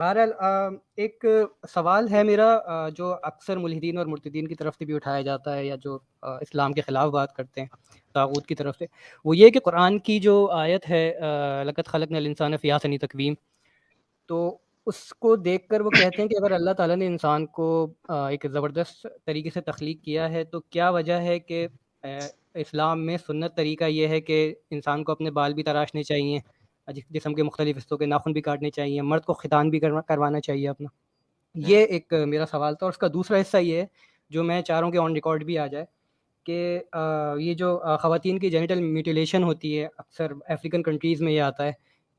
بہرحال ایک سوال ہے میرا جو اکثر ملحدین اور مرتدین کی طرف سے بھی اٹھایا جاتا ہے، یا جو اسلام کے خلاف بات کرتے ہیں طاغوت کی طرف سے، وہ یہ کہ قرآن کی جو آیت ہے لقد خلقنا الانسان فی احسن تقویم، تو اس کو دیکھ کر وہ کہتے ہیں کہ اگر اللہ تعالیٰ نے انسان کو ایک زبردست طریقے سے تخلیق کیا ہے، تو کیا وجہ ہے کہ اسلام میں سنت طریقہ یہ ہے کہ انسان کو اپنے بال بھی تراشنے چاہیے، جسم کے مختلف حصوں کے ناخن بھی کاٹنے چاہیے، مرد کو ختان بھی کروانا چاہیے اپنا؟ یہ ایک میرا سوال تھا، اور اس کا دوسرا حصہ یہ ہے جو میں چاہ رہا ہوں کہ آن ریکارڈ بھی آ جائے، کہ یہ جو خواتین کی جینیٹل میوٹیلیشن ہوتی ہے، اکثر افریقن کنٹریز میں یہ آتا ہے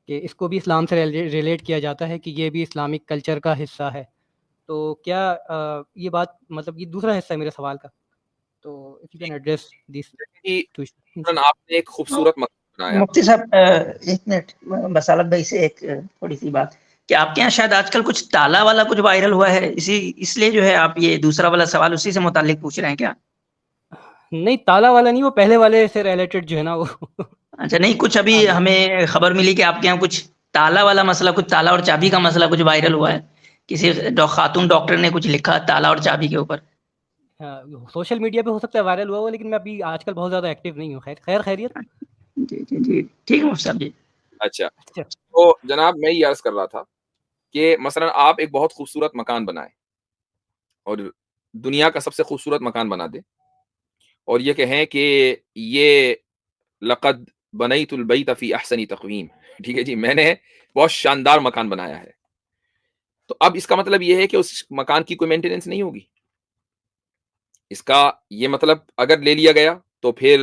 کہ اس کو بھی اسلام سے ریلیٹ کیا جاتا ہے کہ یہ بھی اسلامک کلچر کا حصہ ہے، تو کیا یہ بات، مطلب یہ دوسرا حصہ ہے میرے سوال کا، تو if you can address these two issues. آپ نے ایک خوبصورت مقام بنایا. مفتی صاحب ایک منٹ، بصالت بھائی سے ایک تھوڑی سی بات، کہ آپ کے یہاں شاید آج کل کچھ تالا والا کچھ وائرل ہوا ہے، اس لیے جو ہے آپ یہ دوسرا والا سوال اسی سے متعلق پوچھ رہے ہیں کیا؟ نہیں، تالا والا نہیں، وہ پہلے والے سے ریلیٹڈ جو ہے نا وہ. اچھا، نہیں کچھ ابھی ہمیں خبر ملی کہ آپ کے یہاں کچھ تالا والا مسئلہ، کچھ تالا اور چابی کا مسئلہ کچھ وائرل ہوا ہے، کسی خاتون ڈاکٹر نے کچھ لکھا تالا اور چابی کے اوپر. سوشل میڈیا پہ ہو سکتا ہے وائرل ہوا ہو، لیکن میں ابھی آج کل بہت زیادہ ایکٹیو نہیں ہوں. خیر خیریت. جی جی جی ٹھیک ہے مفتی صاحب جی. اچھا، تو جناب میں یہ عرض کر رہا تھا کہ مثلا آپ ایک بہت خوبصورت مکان بنائیں اور دنیا کا سب سے خوبصورت مکان بنا دیں، اور یہ کہیں کہ یہ لقد بنیت البیت فی احسن تقویم، ٹھیک ہے جی، میں نے بہت شاندار مکان بنایا ہے، تو اب اس کا مطلب یہ ہے کہ اس مکان کی کوئی مینٹیننس نہیں ہوگی. اس کا یہ مطلب اگر لے لیا گیا تو پھر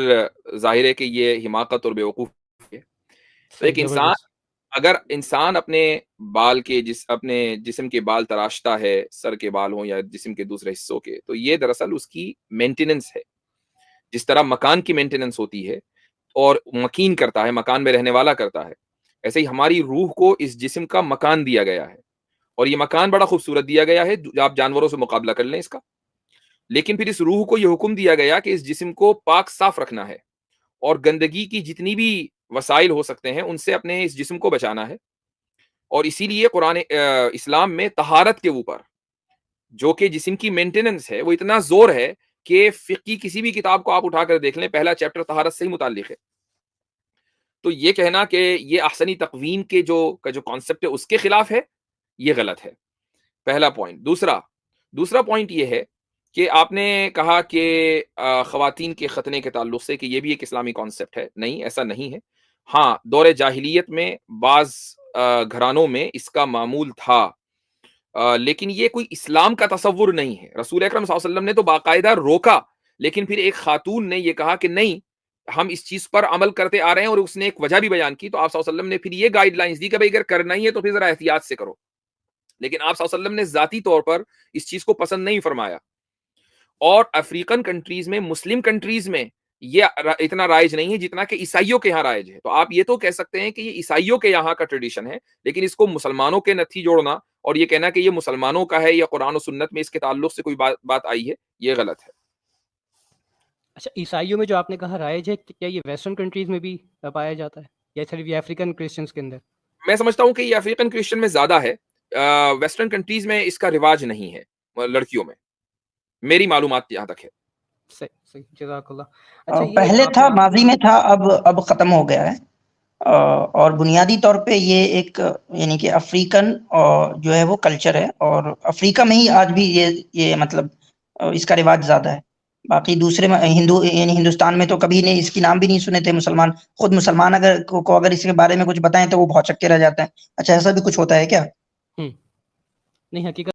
ظاہر ہے کہ یہ حماقت اور بیوقوف ہے. تو ایک انسان اگر اپنے بال کے اپنے جسم کے بال تراشتا ہے، سر کے بال ہوں یا جسم کے دوسرے حصوں کے، تو یہ دراصل اس کی مینٹیننس ہے. جس طرح مکان کی مینٹیننس ہوتی ہے اور مکین کرتا ہے، مکان میں رہنے والا کرتا ہے، ایسے ہی ہماری روح کو اس جسم کا مکان دیا گیا ہے، اور یہ مکان بڑا خوبصورت دیا گیا ہے. آپ جانوروں سے مقابلہ کر لیں اس کا، لیکن پھر اس روح کو یہ حکم دیا گیا کہ اس جسم کو پاک صاف رکھنا ہے، اور گندگی کی جتنی بھی وسائل ہو سکتے ہیں ان سے اپنے اس جسم کو بچانا ہے. اور اسی لیے قرآن اسلام میں طہارت کے اوپر، جو کہ جسم کی مینٹیننس ہے، وہ اتنا زور ہے کہ فقہ کی کسی بھی کتاب کو آپ اٹھا کر دیکھ لیں، پہلا چیپٹر طہارت سے ہی متعلق ہے. تو یہ کہنا کہ یہ احسنی تقویم کے جو کانسیپٹ ہے اس کے خلاف ہے، یہ غلط ہے، پہلا پوائنٹ. دوسرا پوائنٹ یہ ہے کہ آپ نے کہا کہ خواتین کے ختنے کے تعلق سے کہ یہ بھی ایک اسلامی کانسیپٹ ہے. نہیں، ایسا نہیں ہے. ہاں، دور جاہلیت میں بعض گھرانوں میں اس کا معمول تھا، لیکن یہ کوئی اسلام کا تصور نہیں ہے. رسول اکرم صلی اللہ علیہ وسلم نے تو باقاعدہ روکا، لیکن پھر ایک خاتون نے یہ کہا کہ نہیں، ہم اس چیز پر عمل کرتے آ رہے ہیں، اور اس نے ایک وجہ بھی بیان کی. تو آپ صلی اللہ علیہ وسلم نے پھر یہ گائیڈ لائنز دی کہ بھائی اگر کرنا ہی ہے تو پھر ذرا احتیاط سے کرو. لیکن آپ صلی اللہ علیہ وسلم نے ذاتی طور پر اس چیز کو پسند نہیں فرمایا. اور افریقن کنٹریز میں، مسلم کنٹریز میں یہ اتنا رائج نہیں ہے جتنا کہ عیسائیوں کے یہاں رائج ہے. تو آپ یہ تو کہہ سکتے ہیں کہ یہ عیسائیوں کے یہاں کا ٹریڈیشن ہے، لیکن اس کو مسلمانوں کے نتھی جوڑنا اور یہ کہنا کہ یہ مسلمانوں کا ہے یا قرآن و سنت میں اس کے تعلق سے کوئی بات آئی ہے، یہ غلط ہے. اچھا، عیسائیوں میں جو آپ نے کہا رائج ہے، کیا یہ ویسٹرن کنٹریز میں بھی پایا جاتا ہے یا صرف یہ افریقن کرسچنز کے اندر؟ میں سمجھتا ہوں کہ یہ افریقن کرسچن میں زیادہ ہے، ویسٹرن کنٹریز میں اس کا رواج نہیں ہے لڑکیوں میں، میری معلومات یہاں تک ہے. صحیح، جزاک اللہ. اچھا، پہلے تھا، ماضی میں تھا، اب ختم ہو گیا ہے. اور بنیادی طور پہ یہ ایک یعنی کہ افریقن جو ہے وہ کلچر ہے، اور افریقہ میں ہی آج بھی یہ مطلب اس کا رواج زیادہ ہے. باقی دوسرے یعنی ہندوستان میں تو کبھی نہیں اس کی نام بھی نہیں سنے تھے مسلمان. خود مسلمان اگر اس کے بارے میں کچھ بتائیں تو وہ بھوچک کے رہ جاتے ہیں. اچھا، ایسا بھی کچھ ہوتا ہے کیا؟ نہیں، حقیقت